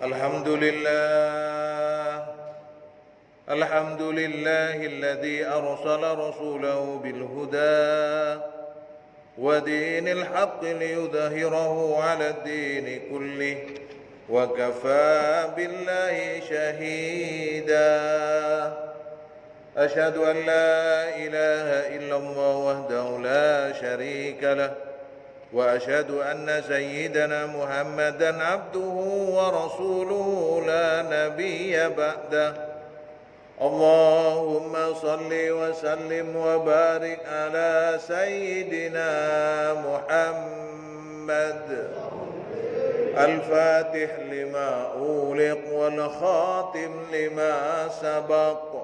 الحمد لله الذي أرسل رسوله بالهدى ودين الحق ليظهره على الدين كله وكفى بالله شهيدا. أشهد أن لا إله إلا الله وحده لا شريك له وأشهد أن سيدنا محمدا عبده ورسوله لا نبي بعده. اللهم صل وسلم وبارك على سيدنا محمد الفاتح لما أغلق والخاتم لما سبق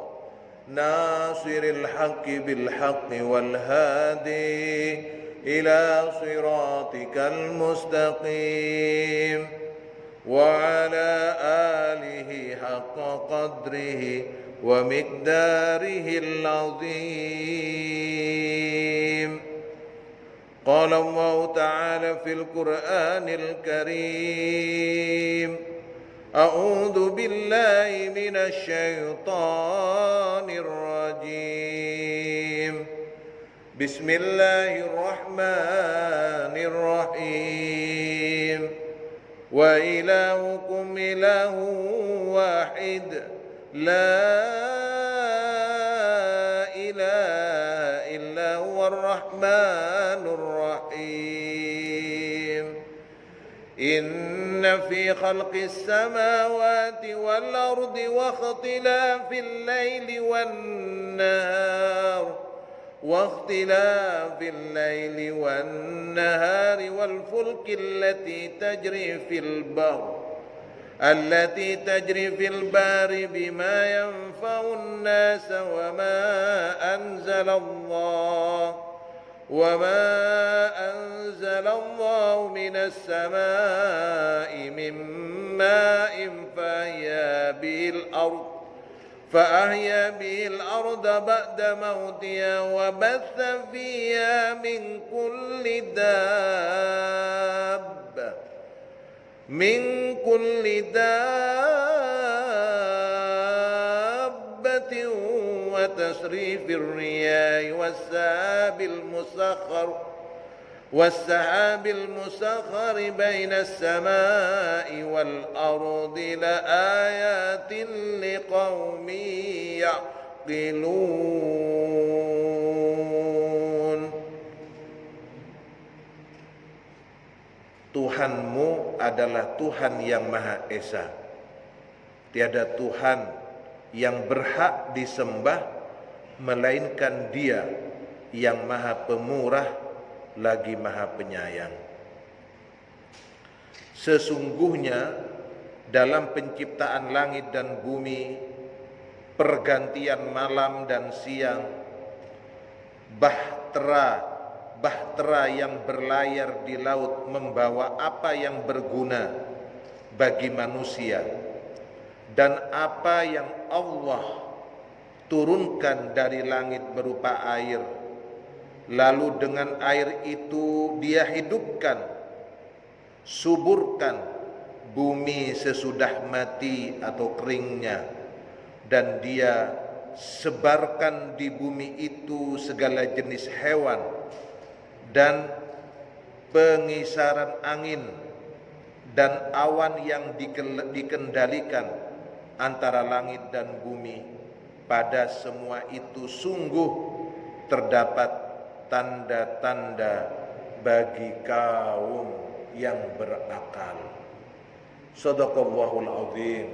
ناصر الحق بالحق والهادي إلى صراطك المستقيم وعلى آله حق قدره ومقداره العظيم. قال الله تعالى في القرآن الكريم: أعوذ بالله من الشيطان الرجيم. بسم الله الرحمن الرحيم. وإلهكم إله واحد لا إله إلا هو الرحمن الرحيم. إن في خلق السماوات والأرض واختلاف الليل والنهار والفلك التي تجري في البحر بما ينفع الناس وما أنزل الله من السماء من ماء فأحيا به الأرض بعد موتها وبث فيها من كل دابة وتصريف الرياح والسحاب المسخر بين السماء والأرض لآيات لقوم يعقلون. Tuhanmu adalah Tuhan yang Maha Esa. Tiada Tuhan yang berhak disembah melainkan Dia yang Maha Pemurah lagi Maha Penyayang. Sesungguhnya dalam penciptaan langit dan bumi, pergantian malam dan siang, bahtera yang berlayar di laut membawa apa yang berguna bagi manusia, dan apa yang Allah turunkan dari langit berupa air, lalu dengan air itu Dia hidupkan, suburkan bumi sesudah mati atau keringnya, dan Dia sebarkan di bumi itu segala jenis hewan dan pengisaran angin dan awan yang dikendalikan antara langit dan bumi. Pada semua itu sungguh terdapat tanda-tanda bagi kaum yang berakal. Shadaqallahul azim.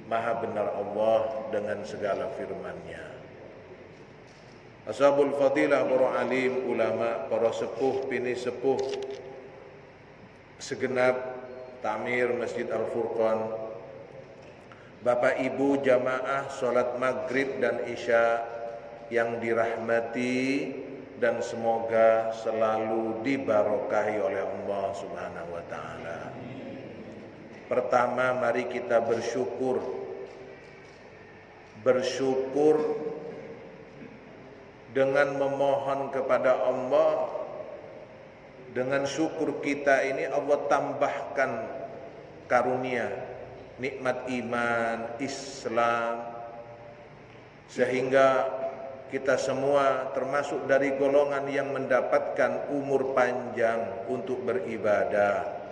Maha benar Allah dengan segala firman-Nya. Ashabul fadilah, para alim, ulama, para sepuh, bini sepuh, segenap takmir Masjid Al-Furqan, Bapak Ibu jamaah salat maghrib dan isya yang dirahmati dan semoga selalu dibarokahi oleh Allah Subhanahu wa taala. Pertama, mari kita bersyukur dengan memohon kepada Allah. Dengan syukur kita ini Allah tambahkan karunia, nikmat iman, Islam, sehingga kita semua termasuk dari golongan yang mendapatkan umur panjang untuk beribadah.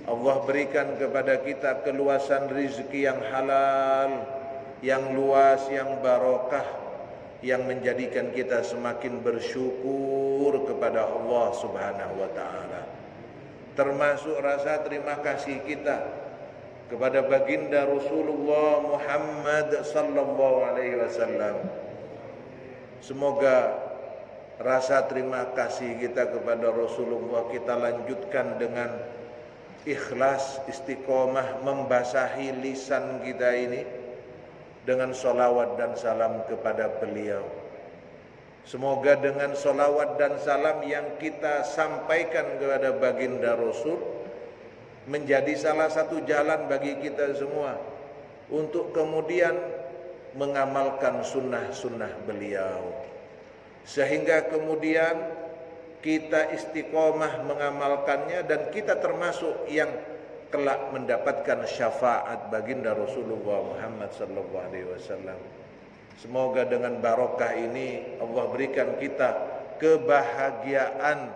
Allah berikan kepada kita keluasan rezeki yang halal, yang luas, yang barokah, yang menjadikan kita semakin bersyukur kepada Allah Subhanahu wa taala. Termasuk rasa terima kasih kita kepada baginda Rasulullah Muhammad sallallahu alaihi wasallam. Semoga rasa terima kasih kita kepada Rasulullah kita lanjutkan dengan ikhlas, istiqomah, membasahi lisan kita ini dengan solawat dan salam kepada beliau. Semoga dengan solawat dan salam yang kita sampaikan kepada baginda Rasul menjadi salah satu jalan bagi kita semua untuk kemudian mengamalkan sunnah-sunnah beliau, sehingga kemudian kita istiqomah mengamalkannya dan kita termasuk yang kelak mendapatkan syafaat baginda Rasulullah Muhammad sallallahu alaihi wasallam. Semoga dengan barokah ini Allah berikan kita kebahagiaan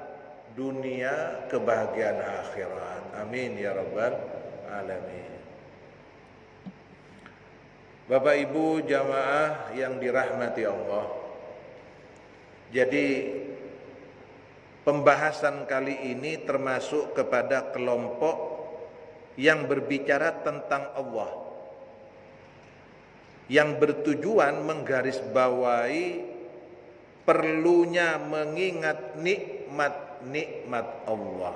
dunia, kebahagiaan akhirat. Amin ya rabbal alamin. Bapak Ibu jamaah yang dirahmati Allah. Jadi pembahasan kali ini termasuk kepada kelompok yang berbicara tentang Allah, yang bertujuan menggarisbawahi perlunya mengingat nikmat-nikmat Allah.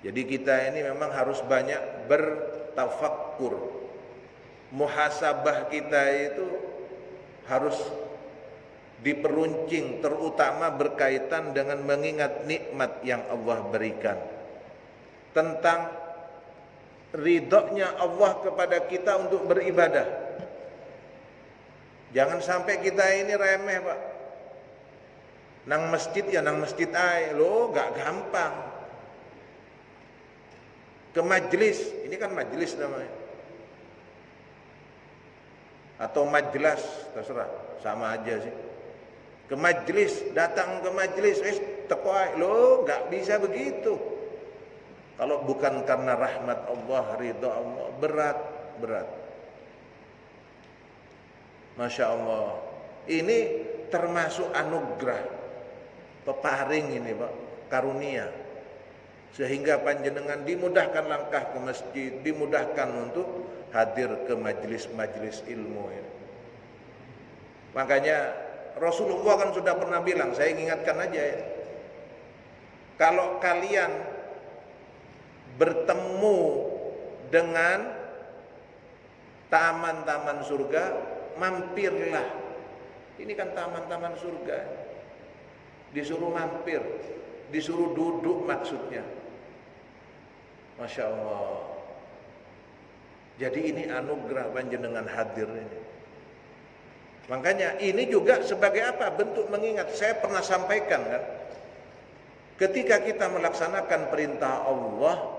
Jadi kita ini memang harus banyak bertafakkur. Muhasabah kita itu harus diperuncing, terutama berkaitan dengan mengingat nikmat yang Allah berikan, tentang ridhonya Allah kepada kita untuk beribadah. Jangan sampai kita ini remeh, Pak. Nang masjid ya nang masjid aja, lo gak gampang. Ke majlis, ini kan majlis namanya, atau majlas, terserah, sama aja sih. Ke majlis, datang ke majlis, teko aja, lo gak bisa begitu. Kalau bukan karena rahmat Allah, ridha Allah, berat. Masya Allah, ini termasuk anugerah, peparing ini Pak, karunia, sehingga panjenengan dimudahkan langkah ke masjid, dimudahkan untuk hadir ke majelis-majelis ilmu ini. Makanya Rasulullah kan sudah pernah bilang, saya ingatkan aja ya, kalau kalian bertemu dengan taman-taman surga, mampirlah. Ini kan taman-taman surga, disuruh mampir, disuruh duduk maksudnya. Masya Allah. Jadi ini anugerah panjenengan hadir ini. Makanya ini juga sebagai apa? Bentuk mengingat. Saya pernah sampaikan kan, ketika kita melaksanakan perintah Allah,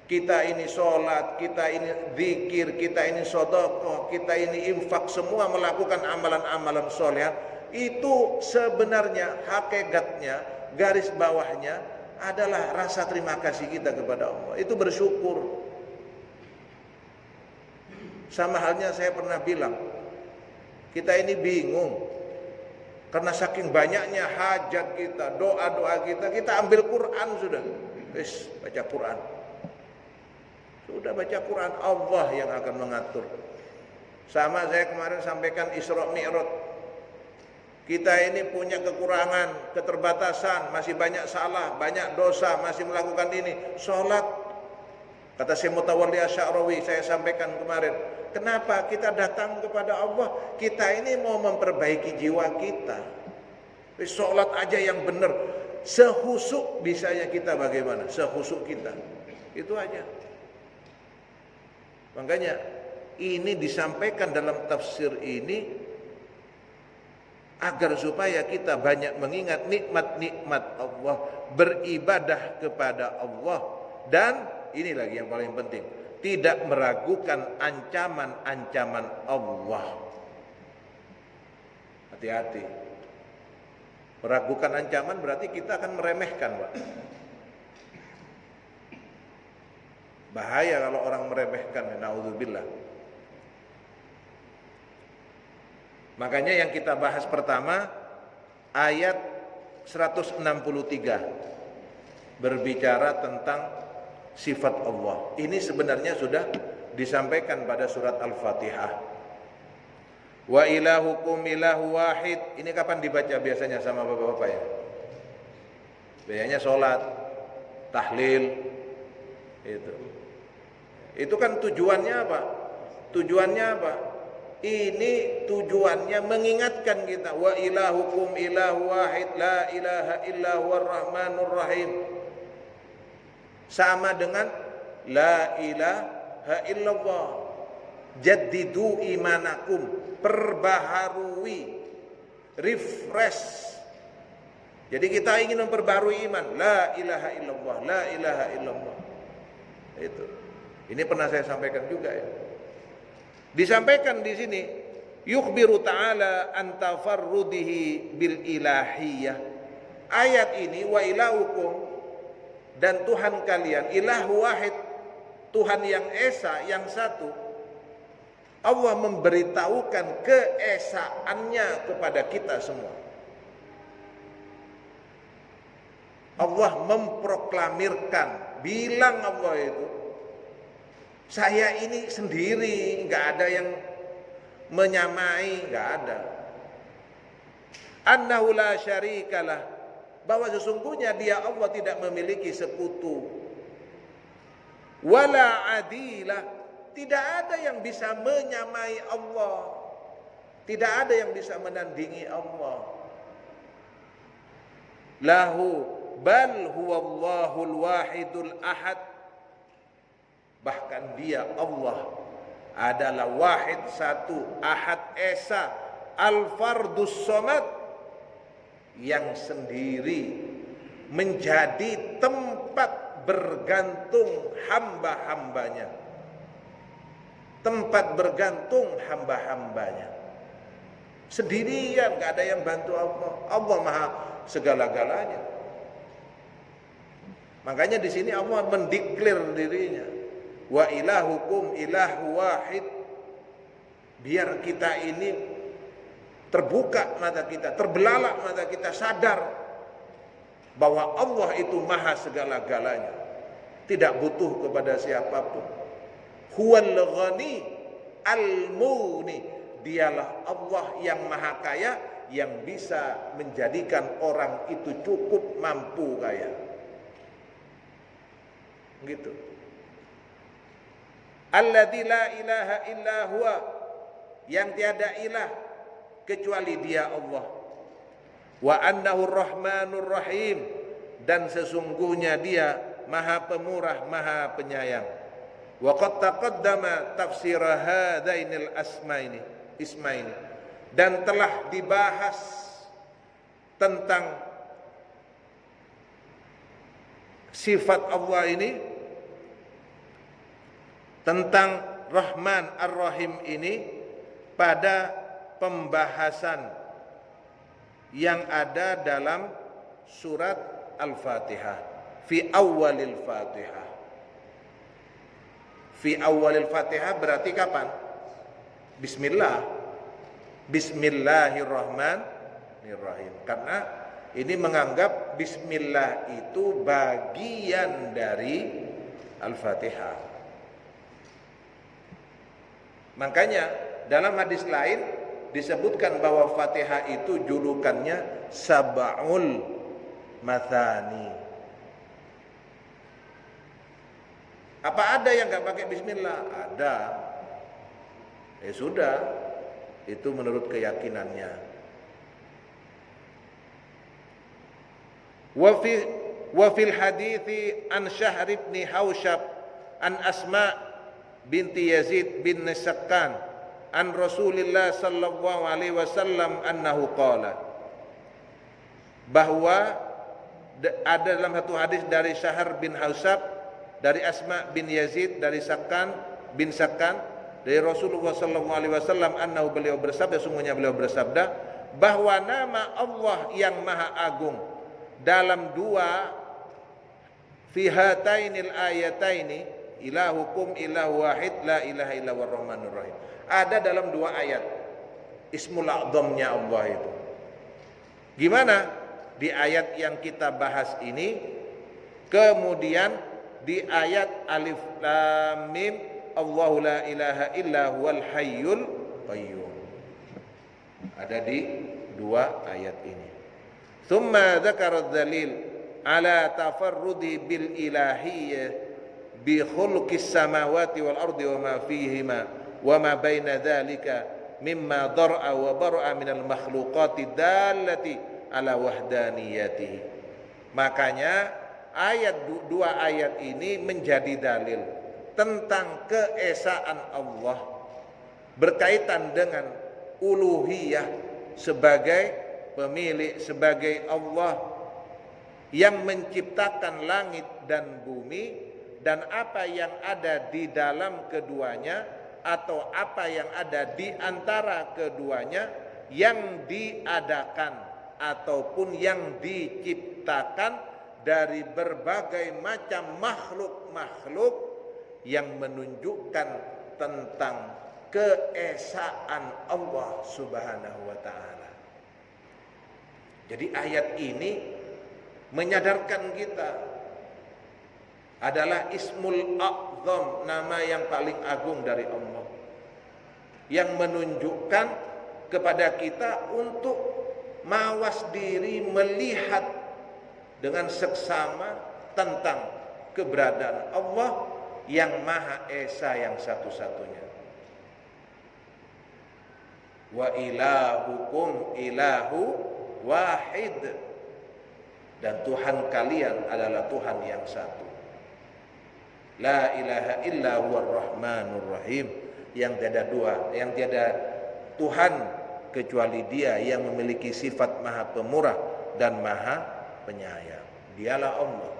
kita ini sholat, kita ini zikir, kita ini sedekah, kita ini infak, semua melakukan amalan-amalan soleh, itu sebenarnya hakikatnya, garis bawahnya adalah rasa terima kasih kita kepada Allah. Itu bersyukur. Sama halnya saya pernah bilang, kita ini bingung karena saking banyaknya hajat kita, doa-doa kita ambil Quran sudah. Baca Quran. Sudah baca Quran, Allah yang akan mengatur. Sama saya kemarin sampaikan Isra Mi'raj. Kita ini punya kekurangan, keterbatasan, masih banyak salah, banyak dosa, masih melakukan ini. Sholat, kata Syekh Mutawalli Asy'arawi, saya sampaikan kemarin, kenapa kita datang kepada Allah? Kita ini mau memperbaiki jiwa kita. Sholat aja yang benar, sehusuk bisanya kita bagaimana? Sehusuk kita, itu aja. Makanya ini disampaikan dalam tafsir ini agar supaya kita banyak mengingat nikmat-nikmat Allah, beribadah kepada Allah, dan ini lagi yang paling penting, tidak meragukan ancaman-ancaman Allah. Hati-hati. Meragukan ancaman berarti kita akan meremehkan, Pak. Bahaya kalau orang meremehkan, naudzubillah. Makanya yang kita bahas pertama ayat 163 berbicara tentang sifat Allah. Ini sebenarnya sudah disampaikan pada surat Al-Fatihah. Wa ilahukum ilahu wahid. Ini kapan dibaca biasanya sama bapak-bapak ya? Biasanya sholat, tahlil, itu kan tujuannya apa? Tujuannya apa? Ini tujuannya mengingatkan kita, wa ilahukum ilahu wahid la ilaha illa huwar rahmanur rahim. Sama dengan la ilaha illallah. Jaddidu imanakum, perbaharui, refresh. Jadi kita ingin memperbarui iman, la ilaha illallah, la ilaha illallah. Itu. Ini pernah saya sampaikan juga ya. Disampaikan di sini, yukhbiru ta'ala an tafarrudihi bil ilahiyah. Ayat ini, wa ilahukum, dan Tuhan kalian, ilahu wahid, Tuhan yang esa, yang satu. Allah memberitahukan keesaannya kepada kita semua. Allah memproklamirkan, bilang Allah itu, saya ini sendiri, nggak ada yang menyamai, nggak ada. Annahu la syarikalah, bahwa sesungguhnya dia Allah tidak memiliki sekutu. Wala adilah, tidak ada yang bisa menyamai Allah, tidak ada yang bisa menandingi Allah. Lahu bal huwallahul wahidul ahad. Bahkan dia Allah adalah wahid satu, ahad esa, al-fardus somad, yang sendiri menjadi tempat bergantung hamba-hambanya, tempat bergantung hamba-hambanya. Sendirian, gak ada yang bantu Allah. Allah maha segala-galanya. Makanya di sini Allah mendeklar dirinya, wa ilahukum ilahu wahid. Biar kita ini terbuka mata kita, terbelalak mata kita, sadar bahwa Allah itu maha segala-galanya, tidak butuh kepada siapapun. Huwal ghani al-muni, dialah Allah yang maha kaya, yang bisa menjadikan orang itu cukup mampu kaya. Gitu. Alladzi la ilaha illa huwa, yang tiada ilah kecuali dia Allah. Wa annahu rahmanur rahim, dan sesungguhnya dia maha pemurah, maha penyayang. Wa qad taqaddama tafsir hadainil ismaini, dan telah dibahas tentang sifat Allah ini, tentang Rahman Ar-Rahim ini pada pembahasan yang ada dalam surat Al-Fatihah, fi awalil Fatihah. Fi awalil Fatihah berarti kapan? Bismillah, Bismillahirrahmanirrahim. Karena ini menganggap Bismillah itu bagian dari Al-Fatihah. Makanya dalam hadis lain disebutkan bahwa Fatihah itu julukannya Sab'ul Mathani. Apa ada yang gak pakai Bismillah? Ada. Sudah, itu menurut keyakinannya. Wa fil hadithi an Syahr ibn Hausyab an Asma binti Yazid bin Nisakkan an Rasulillah sallallahu alaihi wasallam annahu qala, bahwa ada dalam satu hadis dari Syahr bin Hausyab dari Asma bin Yazid, dari Sakan bin Sakan, dari Rasulullah sallallahu alaihi wasallam annahu, beliau bersabda, sungguhnya beliau bersabda bahwa nama Allah yang Maha Agung dalam dua fi hatainil ayataini, ilahukum ilahu wahid la ilaha illa huwar rahmanur rahim, ada dalam dua ayat Ismul A'zamnya Allah itu. Gimana? Di ayat yang kita bahas ini, kemudian di ayat Alif Lam Mim, Allahu la ilaha illa huwal hayyul qayyum. Ada di dua ayat ini. Tsumma dzakara dzalil ala tafarrudi bil ilahiyyah bi khulqis samawati wal ardi wa ma fihima wa ma baina dzalika mimma dar'a wa bar'a minal makhluqati dallati ala wahdaniyatihi. Makanya dua ayat ini menjadi dalil tentang keesaan Allah berkaitan dengan uluhiyah sebagai pemilik, sebagai Allah yang menciptakan langit dan bumi dan apa yang ada di dalam keduanya atau apa yang ada di antara keduanya, yang diadakan ataupun yang diciptakan dari berbagai macam makhluk-makhluk yang menunjukkan tentang keesaan Allah Subhanahu wa taala. Jadi ayat ini menyadarkan kita adalah Ismul A'zam, nama yang paling agung dari Allah, yang menunjukkan kepada kita untuk mawas diri, melihat dengan seksama tentang keberadaan Allah yang Maha Esa, yang satu-satunya. Wa ilahukum ilahu wahid, dan Tuhan kalian adalah Tuhan yang satu. La ilaha illa huwar rahmanur rahim, yang tiada dua, yang tiada Tuhan kecuali Dia yang memiliki sifat Maha Pemurah dan Maha Penyayang. Dialah Allah.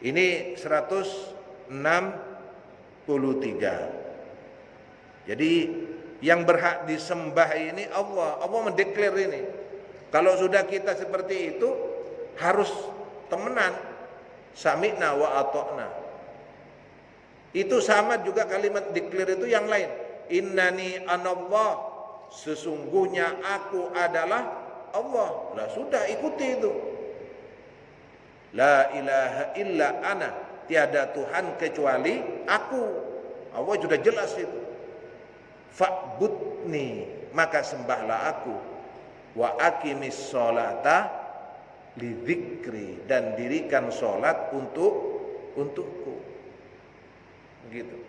Ini 163. Jadi yang berhak disembah ini Allah. Allah mendeklar ini. Kalau sudah kita seperti itu, harus temenan. Sami'na wa ata'na. Itu sama juga kalimat declare itu yang lain. Innani anallah, sesungguhnya aku adalah Allah. Lah sudah, ikuti itu. La ilaha illa ana, tiada Tuhan kecuali aku. Allah sudah jelas itu. Fa'budni, maka sembahlah aku. Wa aqimis sholata lidzikri, dan dirikan sholat untukku. Begitu.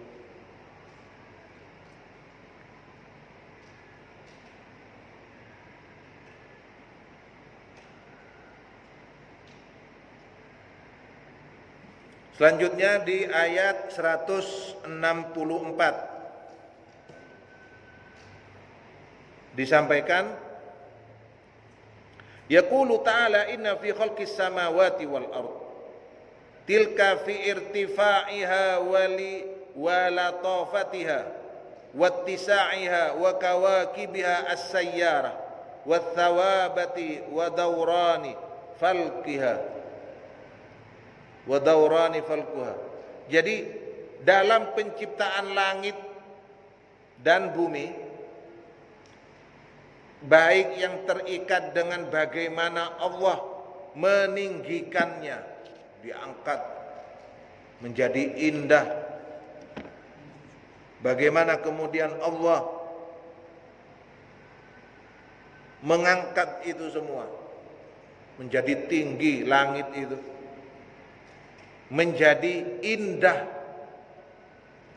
Selanjutnya di ayat 164 disampaikan, yaqulu ta'ala inna fi khalqis samawati wal ard tilka fi irtifa'iha wa latafatiha wattisa'iha wa kawakibiha as-sayyarah wathawabati wa dawrani falkuha. Jadi dalam penciptaan langit dan bumi, baik yang terikat dengan bagaimana Allah meninggikannya, diangkat menjadi indah, bagaimana kemudian Allah mengangkat itu semua menjadi tinggi, langit itu menjadi indah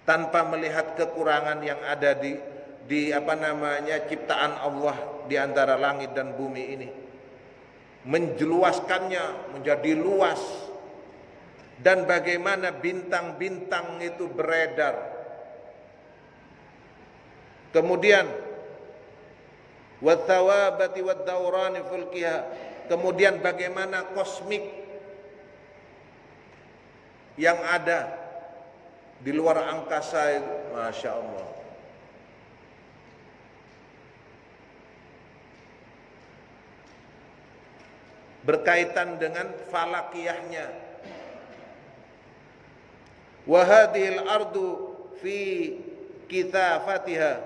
tanpa melihat kekurangan yang ada di ciptaan Allah di antara langit dan bumi ini, menjeluaskannya menjadi luas, dan bagaimana bintang-bintang itu beredar. Kemudian wathawabati wad-dawrani fulkiha, kemudian bagaimana kosmik yang ada di luar angkasa itu, Masya Allah. Berkaitan dengan falakiyahnya. Wa hadhil ardu fi kithafatiha.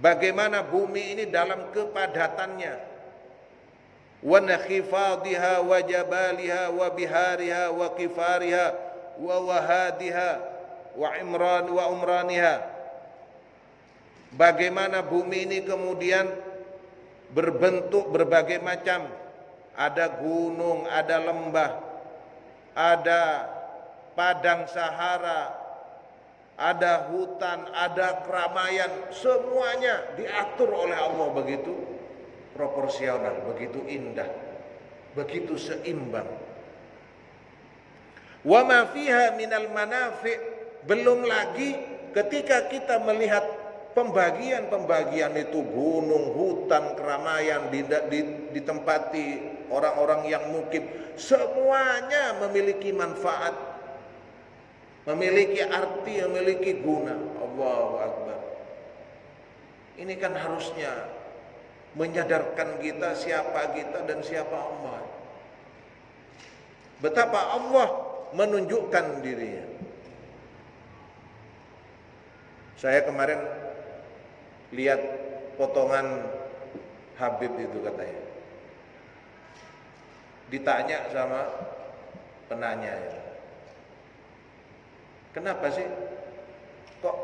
Bagaimana bumi ini dalam kepadatannya. Wa nakhifadiha wa jabaliha wa bihariha wa kifariha wa wahadiha wa umraniha. Bagaimana bumi ini kemudian berbentuk berbagai macam, ada gunung, ada lembah, ada padang Sahara, ada hutan, ada keramaian, semuanya diatur oleh Allah begitu proporsional, begitu indah, begitu seimbang. Wa ma fiha minal manafi', belum lagi ketika kita melihat pembagian itu, gunung, hutan, keramaian, ditempati orang-orang yang mukim, semuanya memiliki manfaat, memiliki arti, memiliki guna. Allahu Akbar. Ini kan harusnya menyadarkan kita siapa kita dan siapa Allah. Betapa Allah menunjukkan dirinya. Saya kemarin lihat potongan Habib itu katanya. Ditanya sama penanya, kenapa sih kok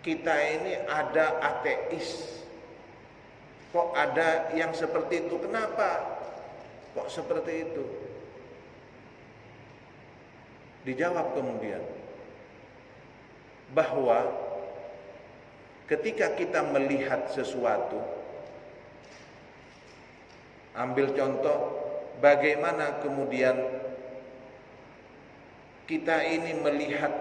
kita ini ada ateis, kok ada yang seperti itu, kenapa kok seperti itu? Dijawab kemudian bahwa ketika kita melihat sesuatu, ambil contoh bagaimana kemudian kita ini melihat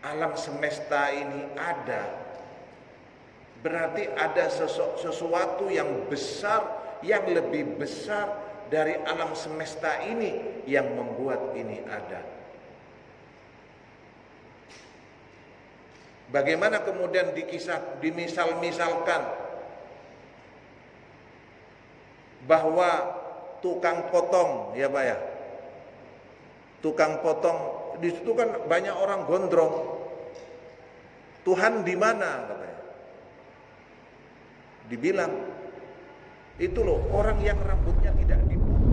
alam semesta ini ada, berarti ada sesuatu yang besar, yang lebih besar dari alam semesta ini yang membuat ini ada. Bagaimana kemudian dimisal-misalkan bahwa tukang potong, ya Pak ya, tukang potong di situ kan banyak orang gondrong. Tuhan di mana katanya? Dibilang itu loh orang yang rambutnya tidak dipotong.